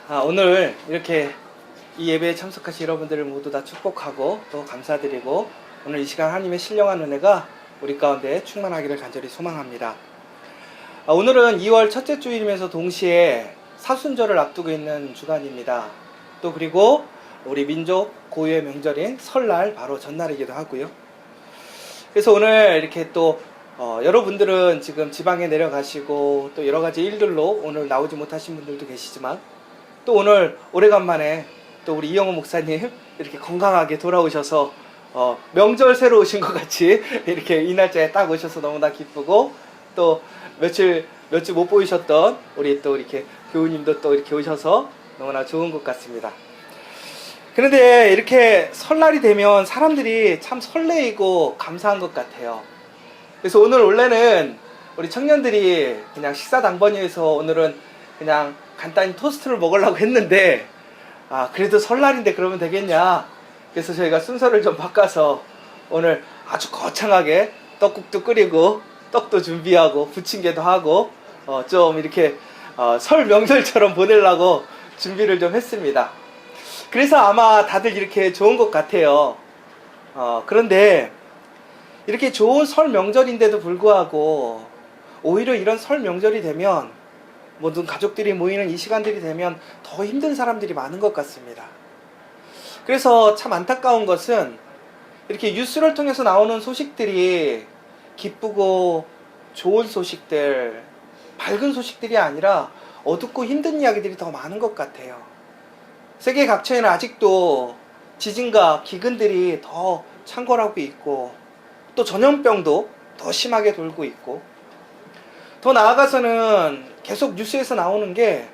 오늘 이렇게 이 예배에 참석하신 여러분들을 모두 다 축복하고 또 감사드리고 오늘 이 시간 하나님의 신령한 은혜가 우리 가운데 충만하기를 간절히 소망합니다. 오늘은 2월 첫째 주일이면서 동시에 사순절을 앞두고 있는 주간입니다. 또 그리고 우리 민족 고유의 명절인 설날 바로 전날이기도 하고요. 그래서 오늘 이렇게 또 여러분들은 지금 지방에 내려가시고 또 여러 가지 일들로 오늘 나오지 못하신 분들도 계시지만 또 오늘 오래간만에 또 우리 이영호 목사님 이렇게 건강하게 돌아오셔서 명절 새로 오신 것 같이 이렇게 이 날짜에 딱 오셔서 너무나 기쁘고 또 며칠 못 보이셨던 우리 또 이렇게 교우님도 또 이렇게 오셔서 너무나 좋은 것 같습니다. 그런데 이렇게 설날이 되면 사람들이 참 설레이고 감사한 것 같아요. 그래서 오늘 원래는 우리 청년들이 그냥 식사 당번이어서 오늘은 그냥 간단히 토스트를 먹으려고 했는데 그래도 설날인데 그러면 되겠냐. 그래서 저희가 순서를 좀 바꿔서 오늘 아주 거창하게 떡국도 끓이고 떡도 준비하고 부침개도 하고 좀 이렇게 설 명절처럼 보내려고 준비를 좀 했습니다. 그래서 아마 다들 이렇게 좋은 것 같아요. 그런데 이렇게 좋은 설 명절인데도 불구하고 오히려 이런 설 명절이 되면 모든 가족들이 모이는 이 시간들이 되면 더 힘든 사람들이 많은 것 같습니다. 그래서 참 안타까운 것은 이렇게 뉴스를 통해서 나오는 소식들이 기쁘고 좋은 소식들, 밝은 소식들이 아니라 어둡고 힘든 이야기들이 더 많은 것 같아요. 세계 각처에는 아직도 지진과 기근들이 더 창궐하고 있고 또 전염병도 더 심하게 돌고 있고 더 나아가서는 계속 뉴스에서 나오는 게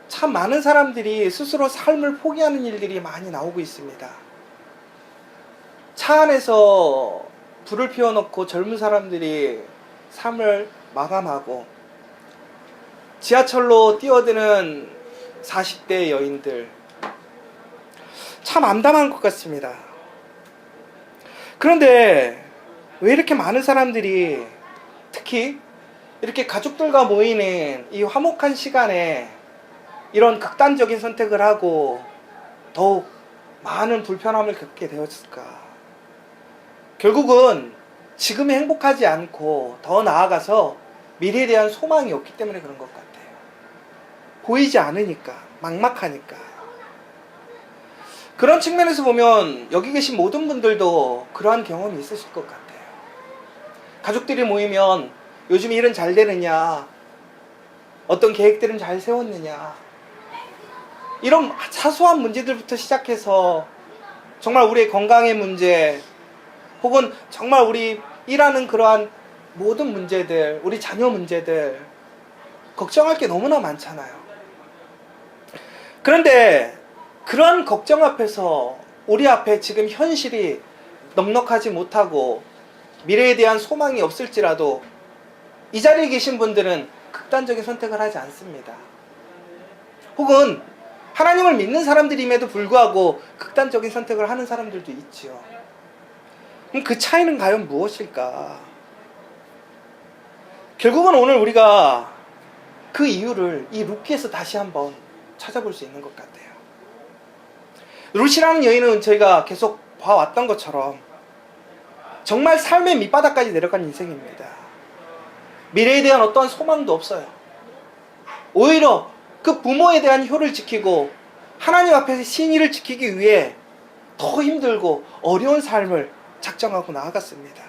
참 많은 사람들이 스스로 삶을 포기하는 일들이 많이 나오고 있습니다. 차 안에서 불을 피워놓고 젊은 사람들이 삶을 마감하고 지하철로 뛰어드는 40대 여인들 참 암담한 것 같습니다. 그런데 왜 이렇게 많은 사람들이 특히 이렇게 가족들과 모이는 이 화목한 시간에 이런 극단적인 선택을 하고 더욱 많은 불편함을 겪게 되었을까? 결국은 지금이 행복하지 않고 더 나아가서 미래에 대한 소망이 없기 때문에 그런 것 같아요. 보이지 않으니까, 막막하니까. 그런 측면에서 보면 여기 계신 모든 분들도 그러한 경험이 있으실 것 같아요. 가족들이 모이면 요즘 일은 잘 되느냐, 어떤 계획들은 잘 세웠느냐, 이런 사소한 문제들부터 시작해서 정말 우리의 건강의 문제 혹은 정말 우리 일하는 그러한 모든 문제들, 우리 자녀 문제들 걱정할 게 너무나 많잖아요. 그런데 그러한 걱정 앞에서 우리 앞에 지금 현실이 넉넉하지 못하고 미래에 대한 소망이 없을지라도 이 자리에 계신 분들은 극단적인 선택을 하지 않습니다. 혹은 하나님을 믿는 사람들임에도 불구하고 극단적인 선택을 하는 사람들도 있지요. 그럼 그 차이는 과연 무엇일까? 결국은 오늘 우리가 그 이유를 이 룻기에서 다시 한번 찾아볼 수 있는 것 같아요. 룻이라는 여인은 저희가 계속 봐왔던 것처럼 정말 삶의 밑바닥까지 내려간 인생입니다. 미래에 대한 어떠한 소망도 없어요. 오히려 그 부모에 대한 효를 지키고 하나님 앞에서 신의를 지키기 위해 더 힘들고 어려운 삶을 작정하고 나아갔습니다.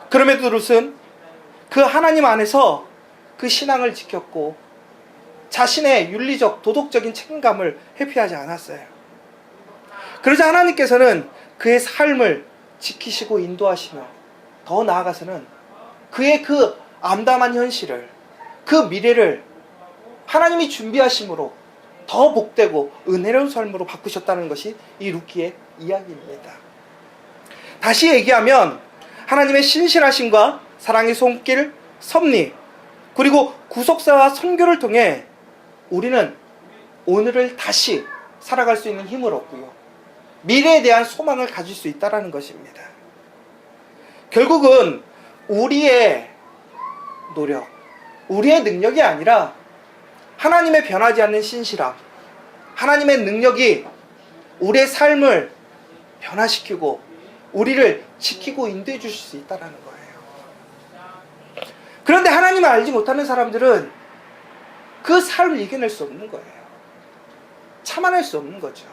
그럼에도 룻은 그 하나님 안에서 그 신앙을 지켰고 자신의 윤리적 도덕적인 책임감을 회피하지 않았어요. 그러자 하나님께서는 그의 삶을 지키시고 인도하시며 더 나아가서는 그의 그 암담한 현실을, 그 미래를 하나님이 준비하심으로 더 복되고 은혜로운 삶으로 바꾸셨다는 것이 이 룻기의 이야기입니다. 다시 얘기하면 하나님의 신실하심과 사랑의 손길, 섭리, 그리고 구속사와 선교를 통해 우리는 오늘을 다시 살아갈 수 있는 힘을 얻고요. 미래에 대한 소망을 가질 수 있다는 것입니다. 결국은 우리의 노력, 우리의 능력이 아니라 하나님의 변하지 않는 신실함, 하나님의 능력이 우리의 삶을 변화시키고 우리를 지키고 인도해 주실 수 있다는 거예요. 그런데 하나님을 알지 못하는 사람들은 그 삶을 이겨낼 수 없는 거예요. 참아낼 수 없는 거죠.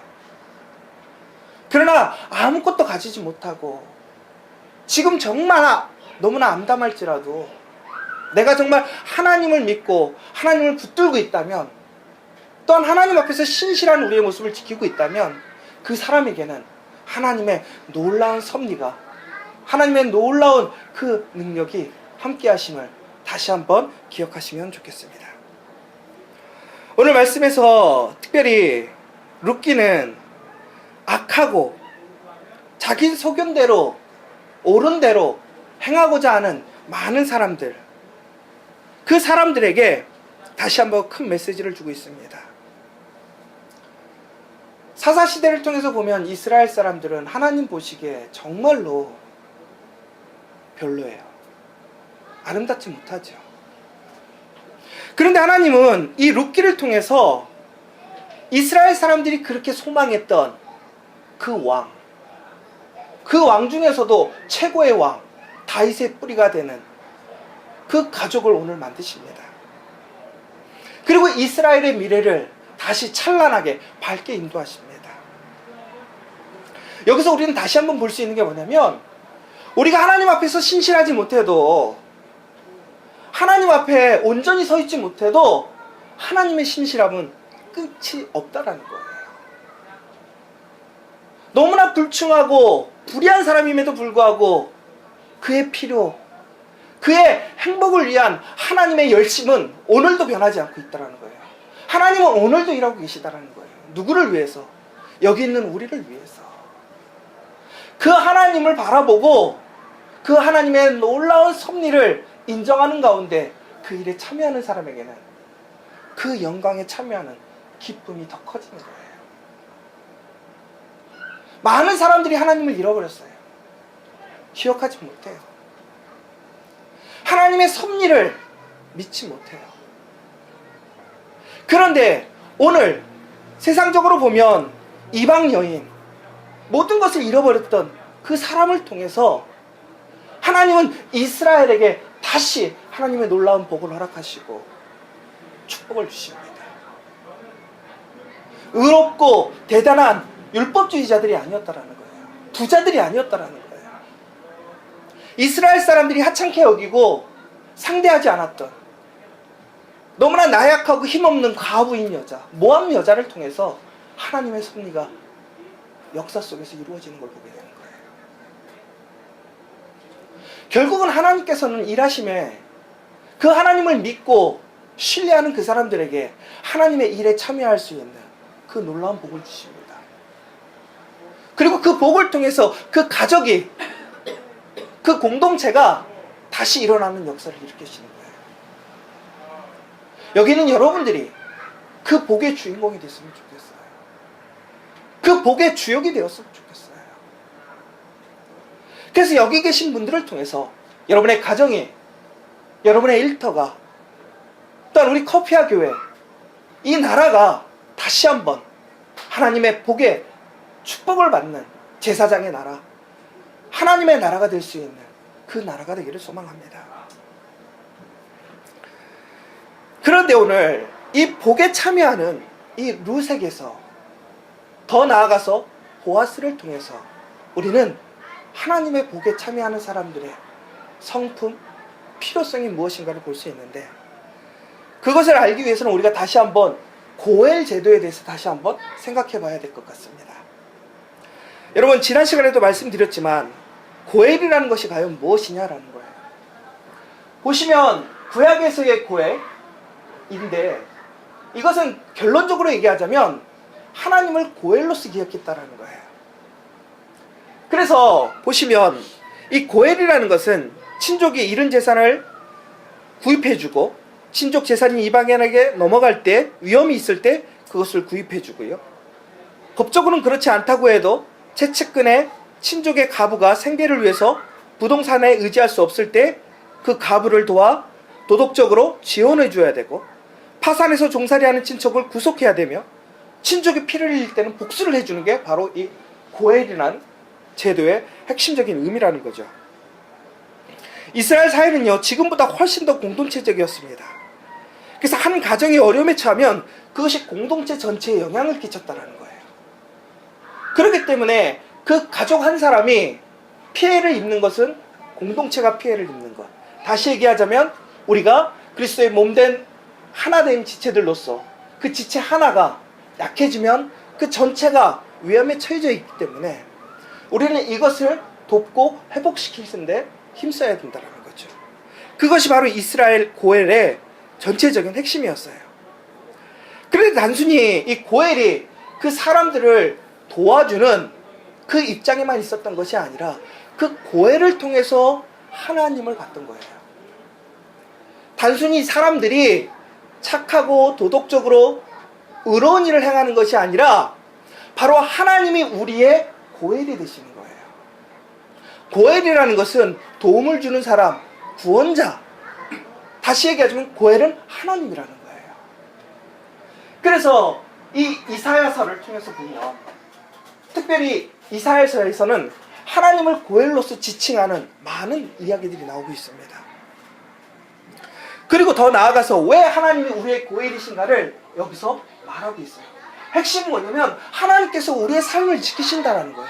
그러나 아무것도 가지지 못하고 지금 정말 너무나 암담할지라도 내가 정말 하나님을 믿고 하나님을 붙들고 있다면, 또한 하나님 앞에서 신실한 우리의 모습을 지키고 있다면 그 사람에게는 하나님의 놀라운 섭리가, 하나님의 놀라운 그 능력이 함께 하심을 다시 한번 기억하시면 좋겠습니다. 오늘 말씀에서 특별히 룻기는 악하고 자기 소견대로 옳은 대로 행하고자 하는 많은 사람들, 그 사람들에게 다시 한번 큰 메시지를 주고 있습니다. 사사시대를 통해서 보면 이스라엘 사람들은 하나님 보시기에 정말로 별로예요. 아름답지 못하죠. 그런데 하나님은 이 룻기를 통해서 이스라엘 사람들이 그렇게 소망했던 그 왕 중에서도 최고의 왕, 다윗의 뿌리가 되는 그 가족을 오늘 만드십니다. 그리고 이스라엘의 미래를 다시 찬란하게 밝게 인도하십니다. 여기서 우리는 다시 한번 볼 수 있는 게 뭐냐면, 우리가 하나님 앞에서 신실하지 못해도, 하나님 앞에 온전히 서 있지 못해도 하나님의 신실함은 끝이 없다라는 거예요. 너무나 불충하고 불의한 사람임에도 불구하고 그의 필요, 그의 행복을 위한 하나님의 열심은 오늘도 변하지 않고 있다는 거예요. 하나님은 오늘도 일하고 계시다는 거예요. 누구를 위해서? 여기 있는 우리를 위해서. 그 하나님을 바라보고 그 하나님의 놀라운 섭리를 인정하는 가운데 그 일에 참여하는 사람에게는 그 영광에 참여하는 기쁨이 더 커지는 거예요. 많은 사람들이 하나님을 잃어버렸어요. 기억하지 못해요. 하나님의 섭리를 믿지 못해요. 그런데 오늘 세상적으로 보면 이방 여인, 모든 것을 잃어버렸던 그 사람을 통해서 하나님은 이스라엘에게 다시 하나님의 놀라운 복을 허락하시고 축복을 주십니다. 의롭고 대단한 율법주의자들이 아니었다라는 거예요. 부자들이 아니었다라는 거예요. 이스라엘 사람들이 하찮게 여기고 상대하지 않았던, 너무나 나약하고 힘없는 과부인 여자, 모함 여자를 통해서 하나님의 섭리가 역사 속에서 이루어지는 걸 보게 되는 거예요. 결국은 하나님께서는 일하심에 그 하나님을 믿고 신뢰하는 그 사람들에게 하나님의 일에 참여할 수 있는 그 놀라운 복을 주십니다. 그리고 그 복을 통해서 그 가족이, 그 공동체가 다시 일어나는 역사를 일으키시는 거예요. 여기는 여러분들이 그 복의 주인공이 됐으면 좋겠어요. 그 복의 주역이 되었으면 좋겠어요. 그래서 여기 계신 분들을 통해서 여러분의 가정이, 여러분의 일터가, 또한 우리 커피아 교회, 이 나라가 다시 한번 하나님의 복의 축복을 받는 제사장의 나라, 하나님의 나라가 될 수 있는 그 나라가 되기를 소망합니다. 그런데 오늘 이 복에 참여하는 이 룻에게서, 더 나아가서 보아스를 통해서 우리는 하나님의 복에 참여하는 사람들의 성품, 필요성이 무엇인가를 볼 수 있는데, 그것을 알기 위해서는 우리가 다시 한번 고엘 제도에 대해서 다시 한번 생각해 봐야 될 것 같습니다. 여러분, 지난 시간에도 말씀드렸지만 고엘이라는 것이 과연 무엇이냐라는 거예요. 보시면 구약에서의 고엘인데, 이것은 결론적으로 얘기하자면 하나님을 고엘로서 기억했다라는 거예요. 그래서 보시면 이 고엘이라는 것은 친족이 잃은 재산을 구입해주고, 친족 재산이 이방인에게 넘어갈 때, 위험이 있을 때 그것을 구입해주고요. 법적으로는 그렇지 않다고 해도 채측근의 친족의 가부가 생계를 위해서 부동산에 의지할 수 없을 때 그 가부를 도와 도덕적으로 지원해 줘야 되고, 파산에서 종살이하는 친척을 구속해야 되며 친족이 피를 흘릴 때는 복수를 해주는 게 바로 이 고엘이라는 제도의 핵심적인 의미라는 거죠. 이스라엘 사회는요, 지금보다 훨씬 더 공동체적이었습니다. 그래서 한 가정이 어려움에 처하면 그것이 공동체 전체에 영향을 끼쳤다는 거예요. 그렇기 때문에 그 가족 한 사람이 피해를 입는 것은 공동체가 피해를 입는 것. 다시 얘기하자면 우리가 그리스도의 몸된 하나된 지체들로서 그 지체 하나가 약해지면 그 전체가 위험에 처해져 있기 때문에 우리는 이것을 돕고 회복시킬 텐데 힘써야 된다는 거죠. 그것이 바로 이스라엘 고엘의 전체적인 핵심이었어요. 그런데 단순히 이 고엘이 그 사람들을 도와주는 그 입장에만 있었던 것이 아니라 그 고엘을 통해서 하나님을 봤던 거예요. 단순히 사람들이 착하고 도덕적으로 의로운 일을 행하는 것이 아니라 바로 하나님이 우리의 고엘이 되시는 거예요. 고엘이라는 것은 도움을 주는 사람, 구원자. 다시 얘기하자면 고엘은 하나님이라는 거예요. 그래서 이 이사야서를 통해서 보면 특별히 이사야서에서는 하나님을 고엘로서 지칭하는 많은 이야기들이 나오고 있습니다. 그리고 더 나아가서 왜 하나님이 우리의 고엘이신가를 여기서 말하고 있어요. 핵심은 뭐냐면 하나님께서 우리의 삶을 지키신다는 거예요.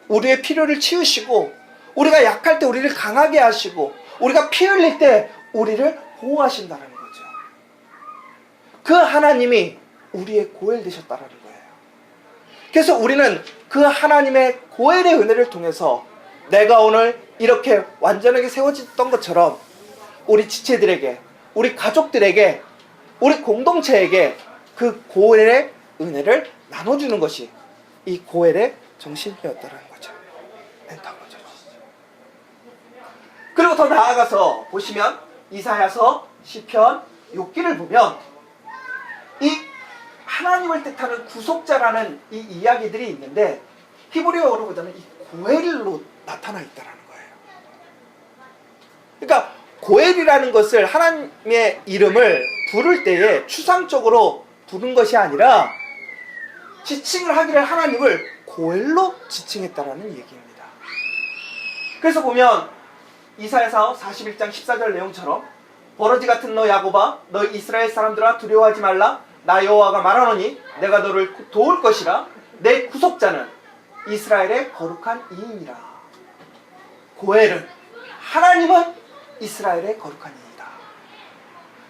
우리의 필요를 치우시고 우리가 약할 때 우리를 강하게 하시고 우리가 피 흘릴 때 우리를 보호하신다는 거죠. 그 하나님이 우리의 고엘 되셨다는 거예요. 그래서 우리는 그 하나님의 고엘의 은혜를 통해서 내가 오늘 이렇게 완전하게 세워졌던 것처럼 우리 지체들에게, 우리 가족들에게, 우리 공동체에게 그 고엘의 은혜를 나눠주는 것이 이 고엘의 정신이었다는 거죠. 그리고 더 나아가서 보시면 이사야서, 시편, 욥기를 보면 이 하나님을 뜻하는 구속자라는 이 이야기들이 있는데 히브리어로 보자면 이 고엘로 나타나 있다는 거예요. 그러니까 고엘이라는 것을 하나님의 이름을 부를 때에 추상적으로 부른 것이 아니라 지칭을 하기를 하나님을 고엘로 지칭했다라는 얘기입니다. 그래서 보면 이사야서 41장 14절 내용처럼 버러지 같은 너 야곱아 너 이스라엘 사람들아 두려워하지 말라 나 여호와가 말하노니 내가 너를 도울 것이라 내 구속자는 이스라엘의 거룩한 이인이라. 고엘은 하나님은 이스라엘의 거룩한 이이다.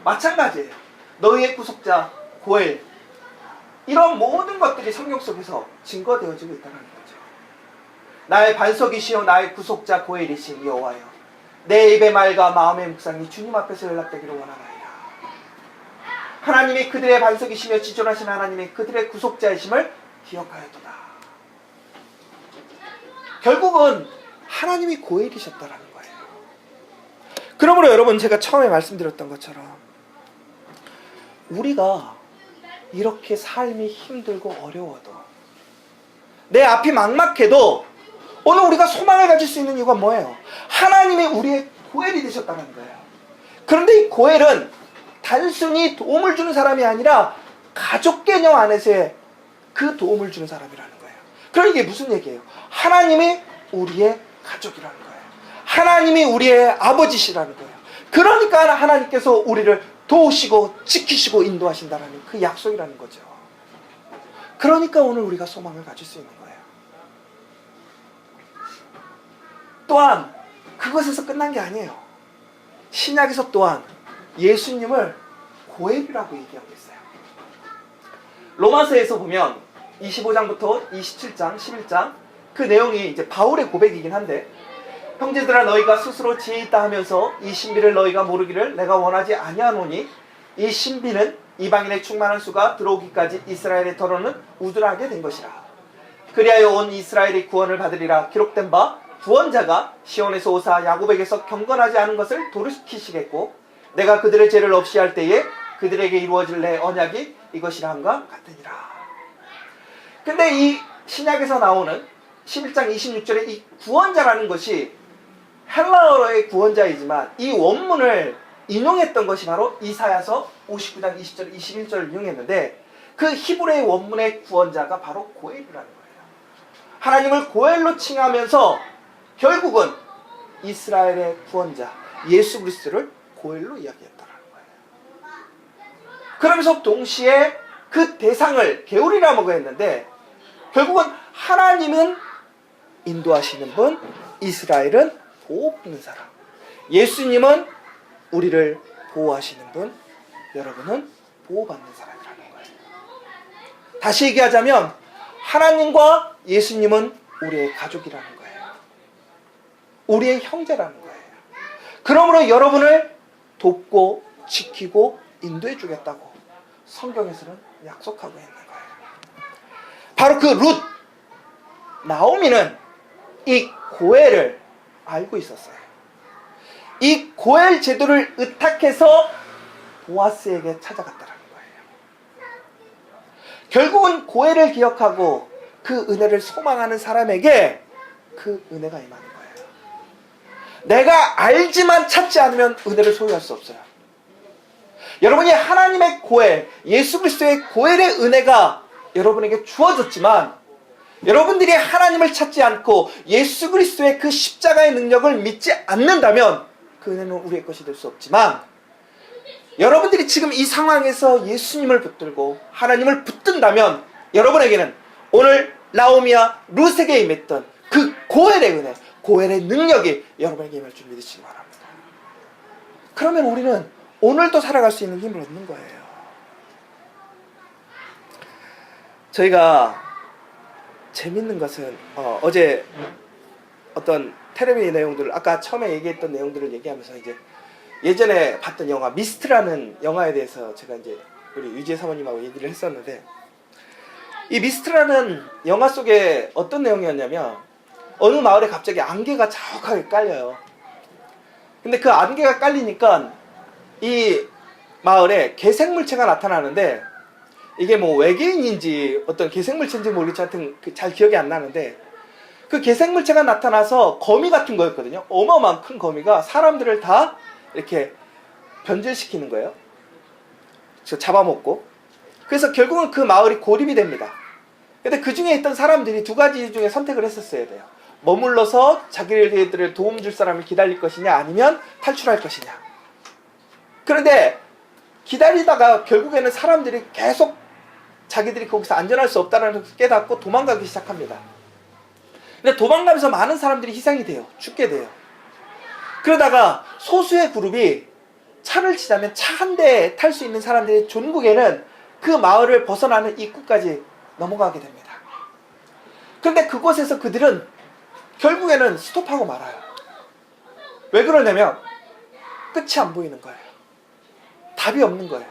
마찬가지예요. 너희의 구속자 고엘, 이런 모든 것들이 성경 속에서 증거되어지고 있다는 거죠. 나의 반석이시요 나의 구속자 고엘이신 여호와여 내 입의 말과 마음의 묵상이 주님 앞에서 연락되기를 원하나이다. 하나님이 그들의 반석이시며 지존하신 하나님이 그들의 구속자이심을 기억하였도다. 결국은 하나님이 고엘이셨다라는 거예요. 그러므로 여러분 제가 처음에 말씀드렸던 것처럼 우리가 이렇게 삶이 힘들고 어려워도 내 앞이 막막해도 오늘 우리가 소망을 가질 수 있는 이유가 뭐예요? 하나님이 우리의 고엘이 되셨다는 거예요. 그런데 이 고엘은 단순히 도움을 주는 사람이 아니라 가족 개념 안에서의 그 도움을 주는 사람이라는 거예요. 그럼 이게 무슨 얘기예요? 하나님이 우리의 가족이라는 거예요. 하나님이 우리의 아버지시라는 거예요. 그러니까 하나님께서 우리를 도우시고 지키시고 인도하신다는 그 약속이라는 거죠. 그러니까 오늘 우리가 소망을 가질 수 있는 거예요. 또한 그것에서 끝난 게 아니에요. 신약에서 또한 예수님을 고엘이라고 얘기하고 있어요. 로마서에서 보면 25장부터 27장, 11장 그 내용이 이제 바울의 고백이긴 한데 형제들아 너희가 스스로 지혜 있다 하면서 이 신비를 너희가 모르기를 내가 원하지 아니하노니 이 신비는 이방인의 충만한 수가 들어오기까지 이스라엘의 더러는 우둔하게 된 것이라. 그리하여 온 이스라엘이 구원을 받으리라. 기록된 바 구원자가 시온에서 오사 야곱에게서 경건하지 않은 것을 돌이키시겠고 내가 그들의 죄를 없이 할 때에 그들에게 이루어질 내 언약이 이것이라 함과 같으니라. 근데 이 신약에서 나오는 11장 26절에 이 구원자라는 것이 헬라어의 구원자이지만 이 원문을 인용했던 것이 바로 이사야서 59장 20절 21절을 인용했는데, 그 히브리의 원문의 구원자가 바로 고엘이라는 거예요. 하나님을 고엘로 칭하면서 결국은 이스라엘의 구원자 예수 그리스도를 고엘로 이야기했다는 거예요. 그러면서 동시에 그 대상을 게울이라고 했는데, 결국은 하나님은 인도하시는 분, 이스라엘은 보호받는 사람, 예수님은 우리를 보호하시는 분, 여러분은 보호받는 사람이라는 거예요. 다시 얘기하자면 하나님과 예수님은 우리의 가족이라는 거예요. 우리의 형제라는 거예요. 그러므로 여러분을 돕고 지키고 인도해 주겠다고 성경에서는 약속하고 있는 거예요. 바로 그 룻, 나오미는 이 고엘을 알고 있었어요. 이 고엘 제도를 의탁해서 보아스에게 찾아갔다는 거예요. 결국은 고엘을 기억하고 그 은혜를 소망하는 사람에게 그 은혜가 임하는 거예요. 내가 알지만 찾지 않으면 은혜를 소유할 수 없어요. 여러분이 하나님의 고엘, 예수 그리스도의 고엘의 은혜가 여러분에게 주어졌지만, 여러분들이 하나님을 찾지 않고 예수 그리스도의 그 십자가의 능력을 믿지 않는다면 그 은혜는 우리의 것이 될 수 없지만, 여러분들이 지금 이 상황에서 예수님을 붙들고 하나님을 붙든다면 여러분에게는 오늘 나오미와 룻에게 임했던 그 고엘의 은혜, 고엘의 능력이 여러분에게 임할 줄 믿으시기 바랍니다. 그러면 우리는 오늘도 살아갈 수 있는 힘을 얻는 거예요. 저희가 재밌는 것은 어제 어떤 텔레비 내용들을, 아까 처음에 얘기했던 내용들을 얘기하면서 이제 예전에 봤던 영화 미스트라는 영화에 대해서 제가 이제 우리 유지혜 사모님하고 얘기를 했었는데, 이 미스트라는 영화 속에 어떤 내용이었냐면, 어느 마을에 갑자기 안개가 자욱하게 깔려요. 근데 그 안개가 깔리니까 이 마을에 개생물체가 나타나는데, 이게 뭐 외계인인지 어떤 개생물체인지 모르겠지, 하여튼 잘 기억이 안 나는데, 그 개생물체가 나타나서 거미 같은 거였거든요. 어마어마한 큰 거미가 사람들을 다 이렇게 변질시키는 거예요. 잡아먹고. 그래서 결국은 그 마을이 고립이 됩니다. 근데 그 중에 있던 사람들이 두 가지 중에 선택을 했었어야 돼요. 머물러서 자기들을 도움 줄 사람을 기다릴 것이냐, 아니면 탈출할 것이냐. 그런데 기다리다가 결국에는 사람들이 계속 자기들이 거기서 안전할 수 없다는 걸 깨닫고 도망가기 시작합니다. 근데 도망가면서 많은 사람들이 희생이 돼요. 죽게 돼요. 그러다가 소수의 그룹이 차를 치자면 차 한 대 탈 수 있는 사람들이 전국에는 그 마을을 벗어나는 입구까지 넘어가게 됩니다. 그런데 그곳에서 그들은 결국에는 스톱하고 말아요. 왜 그러냐면 끝이 안 보이는 거예요. 답이 없는 거예요.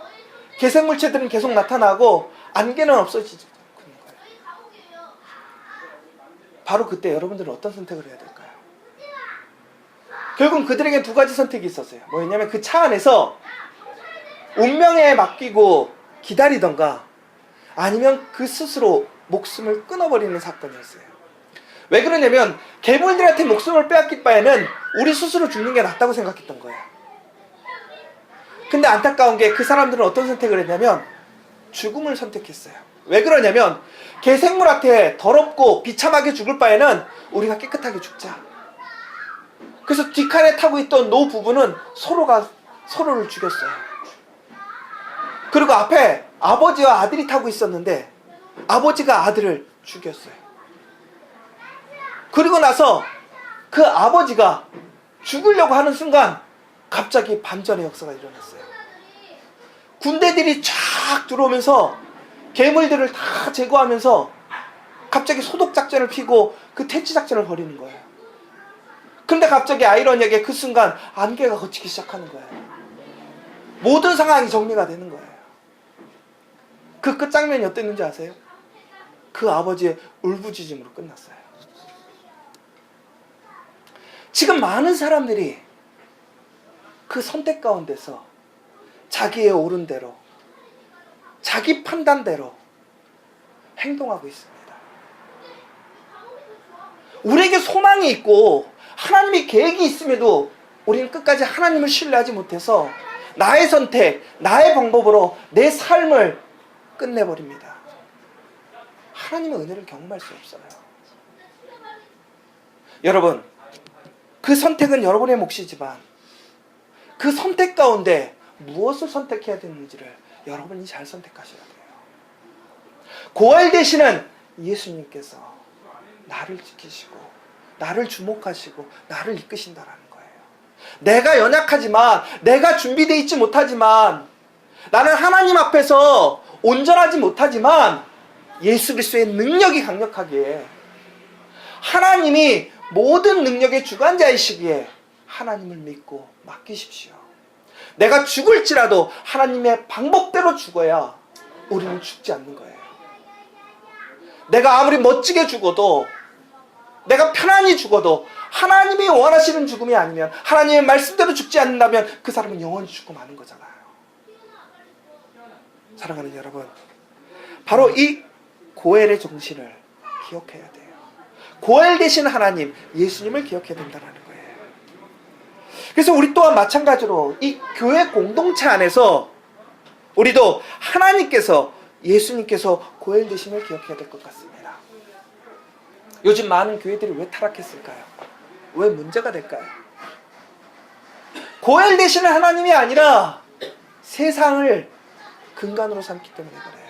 개생물체들은 계속 나타나고 안개는 없어지지 않는 거예요. 바로 그때 여러분들은 어떤 선택을 해야 될까요? 결국은 그들에게 두 가지 선택이 있었어요. 뭐였냐면 그 차 안에서 운명에 맡기고 기다리던가, 아니면 그 스스로 목숨을 끊어버리는 사건이었어요. 왜 그러냐면 괴물들한테 목숨을 빼앗길 바에는 우리 스스로 죽는 게 낫다고 생각했던 거예요. 근데 안타까운 게 그 사람들은 어떤 선택을 했냐면 죽음을 선택했어요. 왜 그러냐면 개생물한테 더럽고 비참하게 죽을 바에는 우리가 깨끗하게 죽자. 그래서 뒷칸에 타고 있던 노 부부는 서로가 서로를 죽였어요. 그리고 앞에 아버지와 아들이 타고 있었는데 아버지가 아들을 죽였어요. 그리고 나서 그 아버지가 죽으려고 하는 순간 갑자기 반전의 역사가 일어났어요. 군대들이 쫙 들어오면서 괴물들을 다 제거하면서 갑자기 소독작전을 피고 그 퇴치작전을 벌이는 거예요. 근데 갑자기 아이러니하게 그 순간 안개가 걷히기 시작하는 거예요. 모든 상황이 정리가 되는 거예요. 그 끝장면이 어땠는지 아세요? 그 아버지의 울부짖음으로 끝났어요. 지금 많은 사람들이 그 선택 가운데서 자기의 옳은 대로, 자기 판단대로 행동하고 있습니다. 우리에게 소망이 있고 하나님의 계획이 있음에도 우리는 끝까지 하나님을 신뢰하지 못해서 나의 선택, 나의 방법으로 내 삶을 끝내버립니다. 하나님의 은혜를 경험할 수 없어요. 여러분, 그 선택은 여러분의 몫이지만 그 선택 가운데 무엇을 선택해야 되는지를 여러분이 잘 선택하셔야 돼요. 고알 되시는 예수님께서 나를 지키시고 나를 주목하시고 나를 이끄신다라는 거예요. 내가 연약하지만, 내가 준비되어 있지 못하지만, 나는 하나님 앞에서 온전하지 못하지만 예수 그리스도의 능력이 강력하기에, 하나님이 모든 능력의 주관자이시기에 하나님을 믿고 맡기십시오. 내가 죽을지라도 하나님의 방법대로 죽어야 우리는 죽지 않는 거예요. 내가 아무리 멋지게 죽어도, 내가 편안히 죽어도 하나님이 원하시는 죽음이 아니면, 하나님의 말씀대로 죽지 않는다면 그 사람은 영원히 죽고 마는 거잖아요. 사랑하는 여러분, 바로 이 고엘의 정신을 기억해야 돼요. 고엘 되신 하나님, 예수님을 기억해야 된다는 거예요. 그래서 우리 또한 마찬가지로 이 교회 공동체 안에서 우리도 하나님께서, 예수님께서 고엘 되심을 기억해야 될 것 같습니다. 요즘 많은 교회들이 왜 타락했을까요? 왜 문제가 될까요? 고엘 되시는 하나님이 아니라 세상을 근간으로 삼기 때문에 그래요.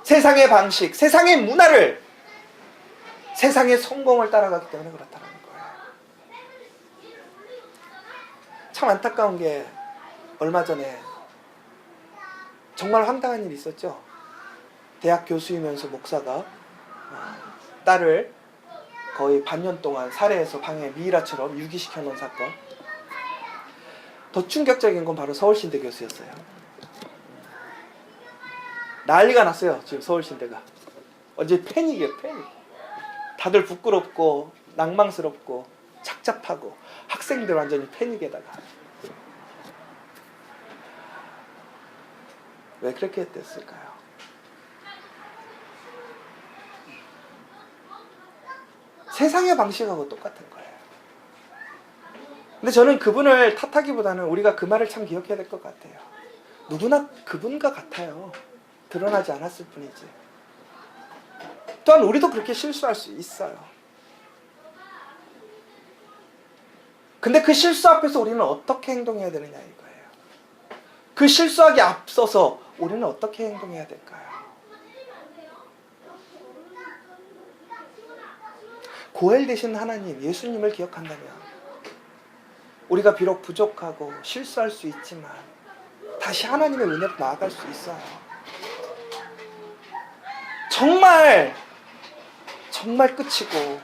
세상의 방식, 세상의 문화를, 세상의 성공을 따라가기 때문에 그렇다는 거예요. 참 안타까운 게, 얼마 전에 정말 황당한 일이 있었죠. 대학 교수이면서 목사가 딸을 거의 반년 동안 살해해서 방에 미이라처럼 유기시켜 놓은 사건. 더 충격적인 건 바로 서울신대 교수였어요. 난리가 났어요. 지금 서울신대가. 완전 패닉이에요. 패닉. 다들 부끄럽고 낭망스럽고 착잡하고, 학생들 완전히 패닉에다가. 왜 그렇게 됐을까요? 세상의 방식하고 똑같은 거예요. 근데 저는 그분을 탓하기보다는 우리가 그 말을 참 기억해야 될 것 같아요. 누구나 그분과 같아요. 드러나지 않았을 뿐이지. 또한 우리도 그렇게 실수할 수 있어요. 근데 그 실수 앞에서 우리는 어떻게 행동해야 되느냐 이거예요. 그 실수하기 앞서서 우리는 어떻게 행동해야 될까요? 고엘 되신 하나님, 예수님을 기억한다면 우리가 비록 부족하고 실수할 수 있지만 다시 하나님의 은혜로 나아갈 수 있어요. 정말 끝이고,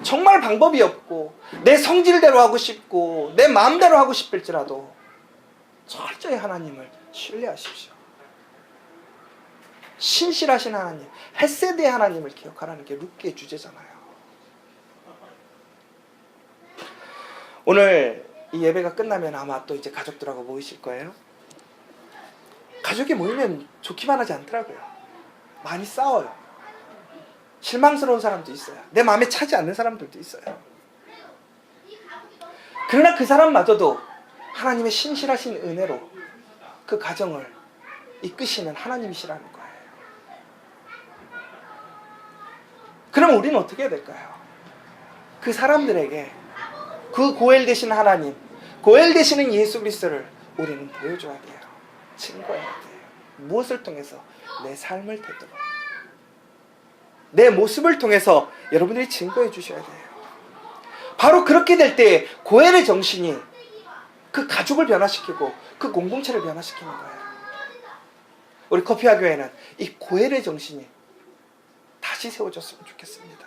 정말 방법이 없고, 내 성질대로 하고 싶고 내 마음대로 하고 싶을지라도 철저히 하나님을 신뢰하십시오. 신실하신 하나님, 헤세드의 하나님을 기억하라는 게 룻기의 주제잖아요. 오늘 이 예배가 끝나면 아마 또 이제 가족들하고 모이실 거예요. 가족이 모이면 좋기만 하지 않더라고요. 많이 싸워요. 실망스러운 사람도 있어요. 내 마음에 차지 않는 사람들도 있어요. 그러나 그 사람마저도 하나님의 신실하신 은혜로 그 가정을 이끄시는 하나님이시라는 거예요. 그럼 우리는 어떻게 해야 될까요? 그 사람들에게 그 고엘 되신 하나님, 고엘 되시는 예수 그리스도를 우리는 보여줘야 돼요. 증거해야 돼요. 무엇을 통해서? 내 삶을 태도로, 내 모습을 통해서 여러분들이 증거해 주셔야 돼요. 바로 그렇게 될 때 고엘의 정신이 그 가족을 변화시키고 그 공동체를 변화시키는 거예요. 우리 커피와 교회는 이 고엘의 정신이 다시 세워졌으면 좋겠습니다.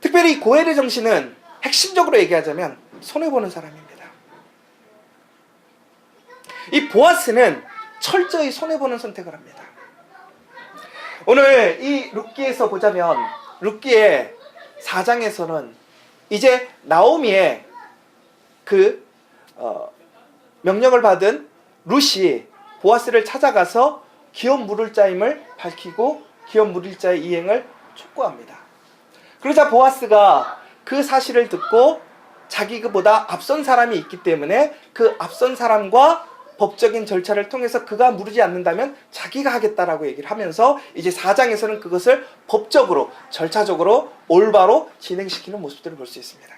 특별히 이 고엘의 정신은 핵심적으로 얘기하자면 손해보는 사람입니다. 이 보아스는 철저히 손해보는 선택을 합니다. 오늘 이 룻기에서 보자면, 룻기의 4장에서는 이제 나오미의 그 명령을 받은 룻이 보아스를 찾아가서 기업 물을 자임을 밝히고 기업 물을 자의 이행을 촉구합니다. 그러자 보아스가 그 사실을 듣고 자기보다 앞선 사람이 있기 때문에 그 앞선 사람과 법적인 절차를 통해서 그가 무르지 않는다면 자기가 하겠다라고 얘기를 하면서 이제 4장에서는 그것을 법적으로 절차적으로 올바로 진행시키는 모습들을 볼 수 있습니다.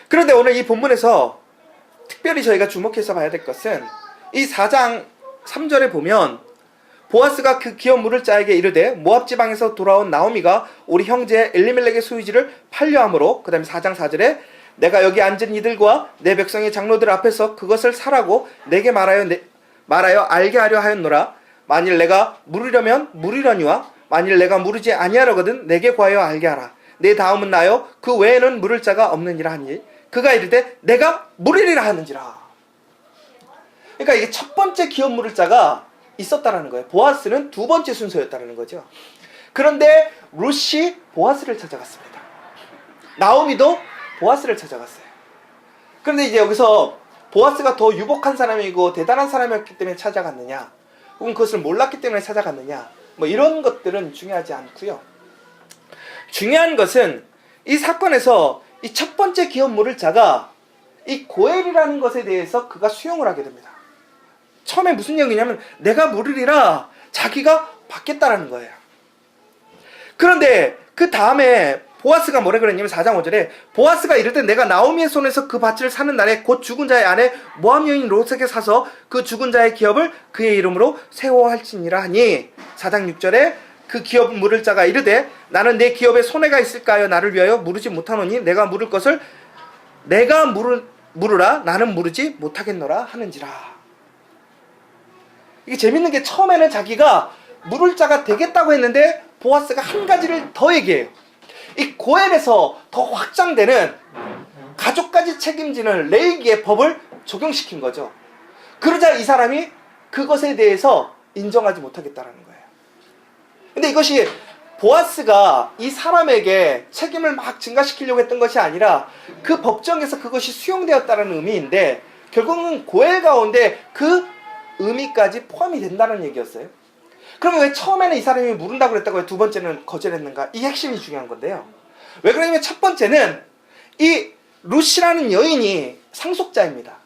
그런데 오늘 이 본문에서 특별히 저희가 주목해서 봐야 될 것은 이 4장 3절에 보면 보아스가 그 기업 물을 자에게 이르되 모압 지방에서 돌아온 나오미가 우리 형제 엘리멜렉의 소유지를 팔려함으로, 그 다음에 4장 4절에 내가 여기 앉은 이들과 내 백성의 장로들 앞에서 그것을 사라고 내게 말하여 알게 하려 하였노라. 만일 내가 물으려면 물으려니와 만일 내가 물으지 아니하려거든 내게 구하여 알게 하라. 내 다음은 나요 그 외에는 물을 자가 없느니라 하니 그가 이르되 내가 물으리라 하는지라. 그러니까 이게 첫 번째 기업 물을 자가 있었다라는 거예요. 보아스는 두 번째 순서였다라는 거죠. 그런데 룻이 보아스를 찾아갔습니다. 나오미도 보아스를 찾아갔어요. 그런데 이제 여기서 보아스가 더 유복한 사람이고 대단한 사람이었기 때문에 찾아갔느냐, 혹은 그것을 몰랐기 때문에 찾아갔느냐, 뭐 이런 것들은 중요하지 않고요. 중요한 것은 이 사건에서 이 첫 번째 기업 물을 자가 이 고엘이라는 것에 대해서 그가 수용을 하게 됩니다. 처음에 무슨 얘기냐면 내가 물으리라, 자기가 받겠다라는 거예요. 그런데 그 다음에 보아스가 뭐라 그랬냐면 4장 5절에 보아스가 이르되 내가 나오미의 손에서 그 밭을 사는 날에 곧 죽은 자의 아내 모압 여인 롯에게 사서 그 죽은 자의 기업을 그의 이름으로 세워할지니라 하니, 4장 6절에 그 기업 물을 자가 이르되 나는 내 기업에 손해가 있을까 하여 나를 위하여 물으지 못하노니 내가 물을 것을 내가 물으라 나는 물으지 못하겠노라 하는지라. 이게 재밌는 게 처음에는 자기가 물을 자가 되겠다고 했는데 보아스가 한 가지를 더 얘기해요. 이 고엘에서 더 확장되는 가족까지 책임지는 레위기의 법을 적용시킨 거죠. 그러자 이 사람이 그것에 대해서 인정하지 못하겠다라는 거예요. 근데 이것이 보아스가 이 사람에게 책임을 막 증가시키려고 했던 것이 아니라 그 법정에서 그것이 수용되었다는 의미인데, 결국은 고엘 가운데 그 의미까지 포함이 된다는 얘기였어요. 그러면 왜 처음에는 이 사람이 물은다고 그랬다고 왜 두 번째는 거절했는가? 이 핵심이 중요한 건데요. 왜 그러냐면 첫 번째는 이 룻이라는 여인이 상속자입니다.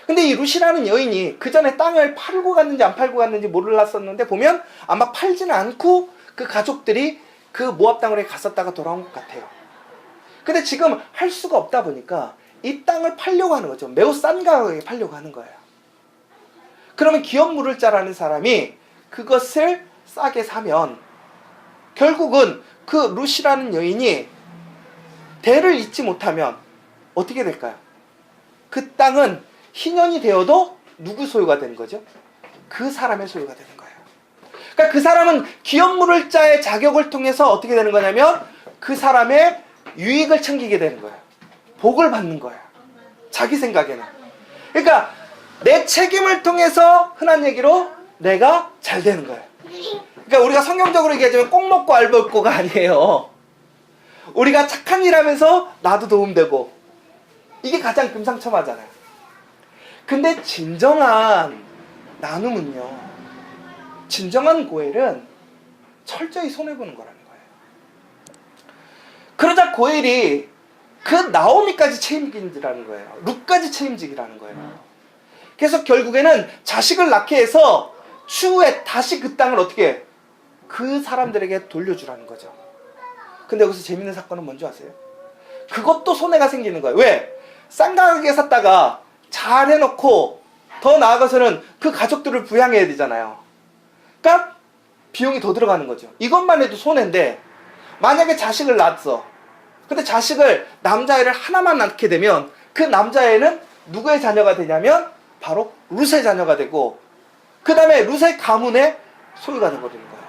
근데 이 룻이라는 여인이 그 전에 땅을 팔고 갔는지 안 팔고 갔는지 몰랐었는데 보면 아마 팔지는 않고 그 가족들이 그 모압 땅으로 갔었다가 돌아온 것 같아요. 근데 지금 할 수가 없다 보니까 이 땅을 팔려고 하는 거죠. 매우 싼 가격에 팔려고 하는 거예요. 그러면 기업 물을 자라는 사람이 그것을 싸게 사면 결국은 그 룻이라는 여인이 대를 잇지 못하면 어떻게 될까요? 그 땅은 희년이 되어도 누구 소유가 되는 거죠? 그 사람의 소유가 되는 거예요. 그러니까 그 사람은 기업 물을 자의 자격을 통해서 어떻게 되는 거냐면 그 사람의 유익을 챙기게 되는 거예요. 복을 받는 거예요. 자기 생각에는. 그러니까 내 책임을 통해서 흔한 얘기로 내가 잘 되는 거예요. 그러니까 우리가 성경적으로 얘기하자면 꼭 먹고 알고 먹고가 아니에요. 우리가 착한 일 하면서 나도 도움되고, 이게 가장 금상첨화잖아요. 근데 진정한 나눔은요, 진정한 고엘은 철저히 손해보는 거라는 거예요. 그러자 고엘이 그 나오미까지 책임지라는 거예요. 룻까지 책임지기라는 거예요. 그래서 결국에는 자식을 낳게 해서 추후에 다시 그 땅을 어떻게 해? 그 사람들에게 돌려주라는 거죠. 근데 여기서 재밌는 사건은 뭔지 아세요? 그것도 손해가 생기는 거예요. 왜? 싼 가격에 샀다가 잘 해놓고 더 나아가서는 그 가족들을 부양해야 되잖아요. 그러니까 비용이 더 들어가는 거죠. 이것만 해도 손해인데, 만약에 자식을 낳았어. 근데 자식을 남자애를 하나만 낳게 되면 그 남자애는 누구의 자녀가 되냐면 바로 룻의 자녀가 되고, 그 다음에 룻의 가문의 소유가 되버리는 거예요.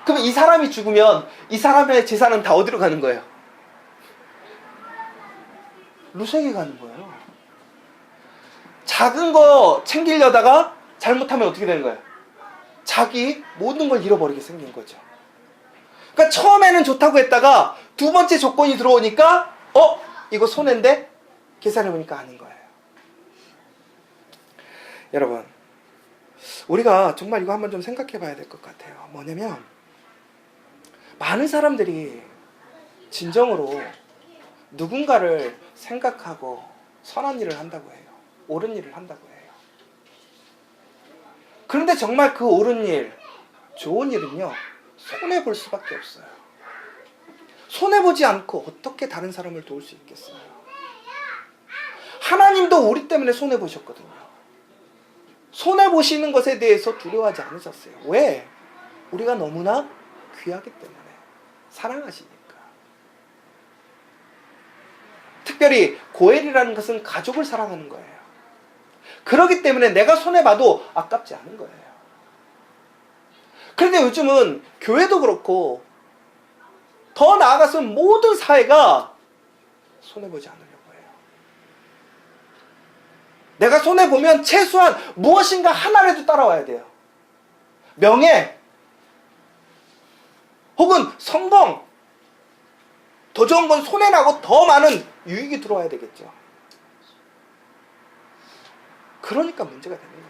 그럼 이 사람이 죽으면 이 사람의 재산은 다 어디로 가는 거예요? 룻에게 가는 거예요. 작은 거 챙기려다가 잘못하면 어떻게 되는 거예요? 자기 모든 걸 잃어버리게 생긴 거죠. 그러니까 처음에는 좋다고 했다가 두 번째 조건이 들어오니까 이거 손해인데 계산해보니까 아닌 거예요. 여러분, 우리가 정말 이거 한번 좀 생각해 봐야 될 것 같아요. 뭐냐면 많은 사람들이 진정으로 누군가를 생각하고 선한 일을 한다고 해요. 옳은 일을 한다고 해요. 그런데 정말 그 옳은 일, 좋은 일은요, 손해볼 수밖에 없어요. 손해보지 않고 어떻게 다른 사람을 도울 수 있겠어요? 하나님도 우리 때문에 손해보셨거든요. 손해보시는 것에 대해서 두려워하지 않으셨어요. 왜? 우리가 너무나 귀하기 때문에. 사랑하시니까. 특별히 고엘이라는 것은 가족을 사랑하는 거예요. 그렇기 때문에 내가 손해봐도 아깝지 않은 거예요. 그런데 요즘은 교회도 그렇고 더 나아가서는 모든 사회가 손해보지 않으려고 해요. 내가 손해보면 최소한 무엇인가 하나라도 따라와야 돼요. 명예, 혹은 성공, 더 좋은 건 손해나고 더 많은 유익이 들어와야 되겠죠. 그러니까 문제가 되는 거예요.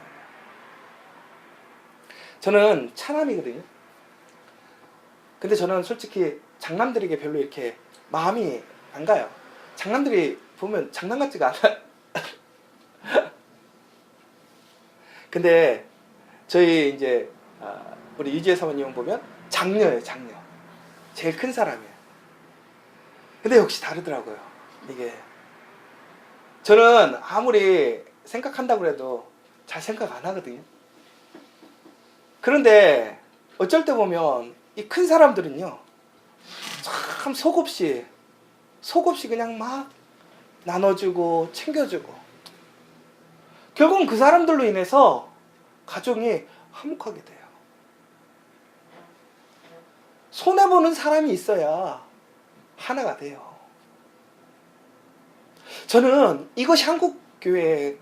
저는 차남이거든요. 근데 저는 솔직히 장남들에게 별로 이렇게 마음이 안 가요. 장남들이 보면 장난 같지가 않아. 근데 저희 이제 우리 유지혜 사모님 보면 장녀예요, 장녀. 제일 큰 사람이에요. 근데 역시 다르더라고요. 이게 저는 아무리 생각한다고 해도 잘 생각 안 하거든요. 그런데 어쩔 때 보면 이 큰 사람들은요, 참 속없이 그냥 막 나눠주고 챙겨주고, 결국은 그 사람들로 인해서 가정이 화목하게 돼요. 손해보는 사람이 있어야 하나가 돼요. 저는 이것이 한국교회의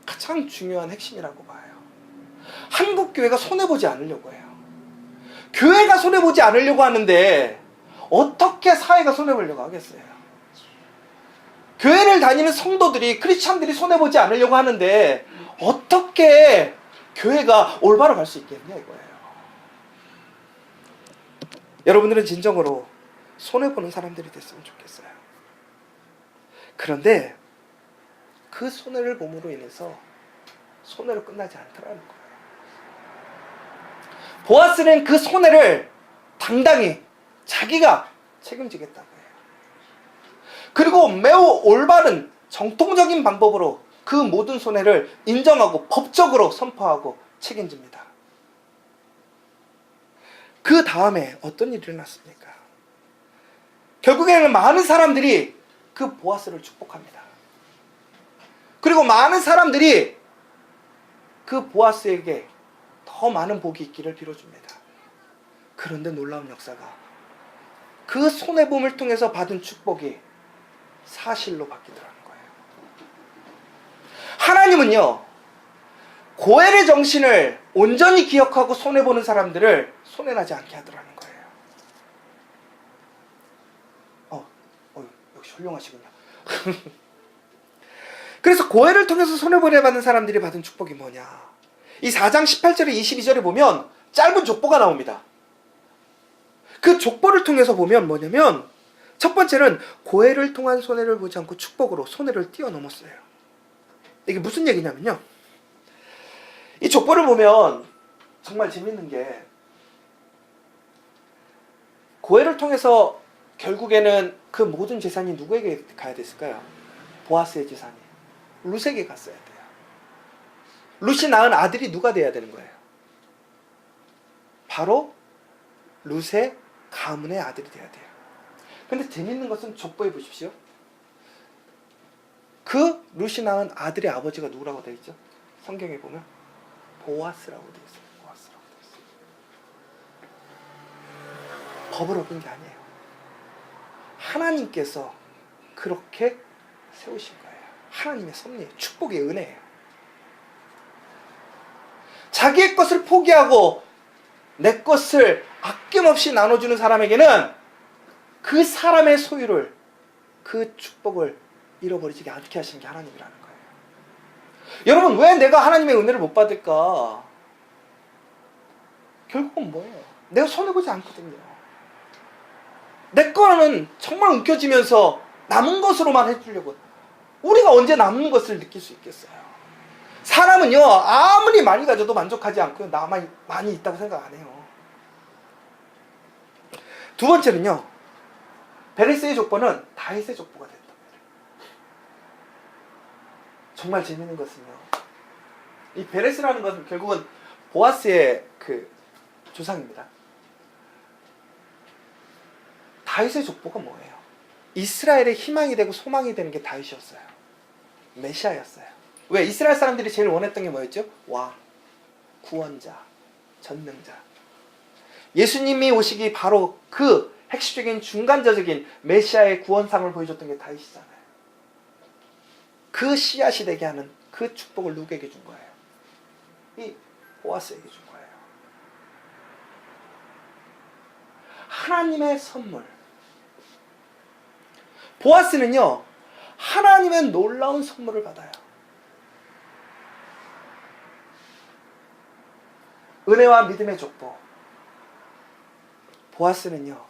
가장 중요한 핵심이라고 봐요. 한국교회가 손해보지 않으려고 해요. 교회가 손해보지 않으려고 하는데 어떻게 사회가 손해보려고 하겠어요? 교회를 다니는 성도들이, 크리스찬들이 손해보지 않으려고 하는데 어떻게 교회가 올바로 갈 수 있겠냐 이거예요. 여러분들은 진정으로 손해보는 사람들이 됐으면 좋겠어요. 그런데 그 손해를 봄으로 인해서 손해로 끝나지 않더라는 거예요. 보아스는 그 손해를 당당히 자기가 책임지겠다고 해요. 그리고 매우 올바른 정통적인 방법으로 그 모든 손해를 인정하고 법적으로 선포하고 책임집니다. 그 다음에 어떤 일이 일어났습니까? 결국에는 많은 사람들이 그 보아스를 축복합니다. 그리고 많은 사람들이 그 보아스에게 더 많은 복이 있기를 빌어줍니다. 그런데 놀라운 역사가, 그 손해봄을 통해서 받은 축복이 사실로 바뀌더라는 거예요. 하나님은요, 고엘의 정신을 온전히 기억하고 손해보는 사람들을 손해나지 않게 하더라는 거예요. 역시 훌륭하시군요. 그래서 고엘을 통해서 손해보려 받는 사람들이 받은 축복이 뭐냐? 이 4장 18절에 22절에 보면 짧은 족보가 나옵니다. 그 족보를 통해서 보면 뭐냐면, 첫 번째는 고엘을 통한 손해를 보지 않고 축복으로 손해를 뛰어넘었어요. 이게 무슨 얘기냐면요, 이 족보를 보면 정말 재밌는 게, 고엘을 통해서 결국에는 그 모든 재산이 누구에게 가야 됐을까요? 보아스의 재산이 룻에게 갔어야 돼요. 룻이 낳은 아들이 누가 돼야 되는 거예요? 바로 룻의 가문의 아들이 돼야 돼요. 근데 재밌는 것은 족보에 보십시오. 그 룻이 낳은 아들의 아버지가 누구라고 되어 있죠? 성경에 보면 보아스라고 되어 있어요. 보아스라고 되어 있어요. 법을 어긴 게 아니에요. 하나님께서 그렇게 세우신 거예요. 하나님의 섭리, 축복의 은혜예요. 자기의 것을 포기하고 내 것을 아낌없이 나눠주는 사람에게는 그 사람의 소유를, 그 축복을 잃어버리지 않게 하시는 게 하나님이라는 거예요. 여러분, 왜 내가 하나님의 은혜를 못 받을까? 결국은 뭐예요? 내가 손해보지 않거든요. 내 거는 정말 움켜쥐면서 남은 것으로만 해주려고. 우리가 언제 남은 것을 느낄 수 있겠어요? 사람은요, 아무리 많이 가져도 만족하지 않고요, 나만 많이 있다고 생각 안 해요. 두 번째는요, 베레스의 족보는 다윗의 족보가 됐다. 정말 재밌는 것은요, 이 베레스라는 것은 결국은 보아스의 그 조상입니다. 다윗의 족보가 뭐예요? 이스라엘의 희망이 되고 소망이 되는 게 다윗이었어요. 메시아였어요. 왜? 이스라엘 사람들이 제일 원했던 게 뭐였죠? 왕, 구원자, 전능자. 예수님이 오시기 바로 그 핵심적인 중간자적인 메시아의 구원상을 보여줬던 게 다윗이잖아요. 그 씨앗이 되게 하는 그 축복을 누구에게 준 거예요? 이 보아스에게 준 거예요. 하나님의 선물. 보아스는요, 하나님의 놀라운 선물을 받아요. 은혜와 믿음의 족보. 보아스는요,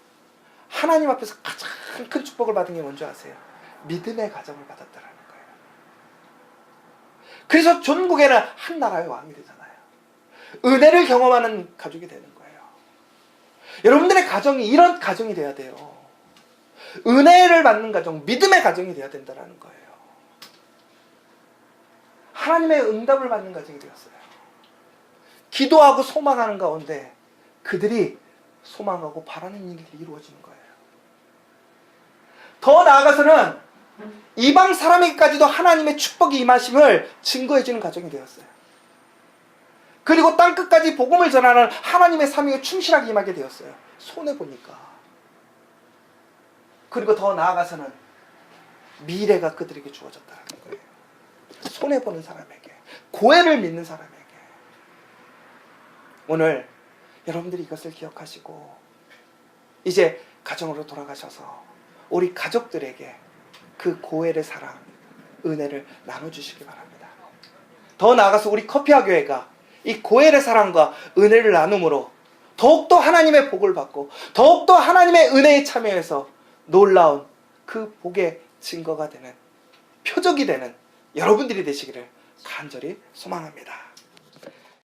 하나님 앞에서 가장 큰 축복을 받은 게 뭔지 아세요? 믿음의 가정을 받았다라는 거예요. 그래서 전국에는 한 나라의 왕이 되잖아요. 은혜를 경험하는 가족이 되는 거예요. 여러분들의 가정이 이런 가정이 돼야 돼요. 은혜를 받는 가정, 믿음의 가정이 돼야 된다는 거예요. 하나님의 응답을 받는 가정이 되었어요. 기도하고 소망하는 가운데 그들이 소망하고 바라는 일이 이루어지는 거예요. 더 나아가서는 이방 사람에게까지도 하나님의 축복이 임하심을 증거해주는 가정이 되었어요. 그리고 땅끝까지 복음을 전하는 하나님의 사명에 충실하게 임하게 되었어요. 손해보니까. 그리고 더 나아가서는 미래가 그들에게 주어졌다는 거예요. 손해보는 사람에게, 고해를 믿는 사람에게. 오늘 여러분들이 이것을 기억하시고 이제 가정으로 돌아가셔서 우리 가족들에게 그 고해의 사랑, 은혜를 나눠주시기 바랍니다. 더 나아가서 우리 커피아 교회가 이 고해의 사랑과 은혜를 나눔으로 더욱더 하나님의 복을 받고 더욱더 하나님의 은혜에 참여해서 놀라운 그 복의 증거가 되는, 표적이 되는 여러분들이 되시기를 간절히 소망합니다.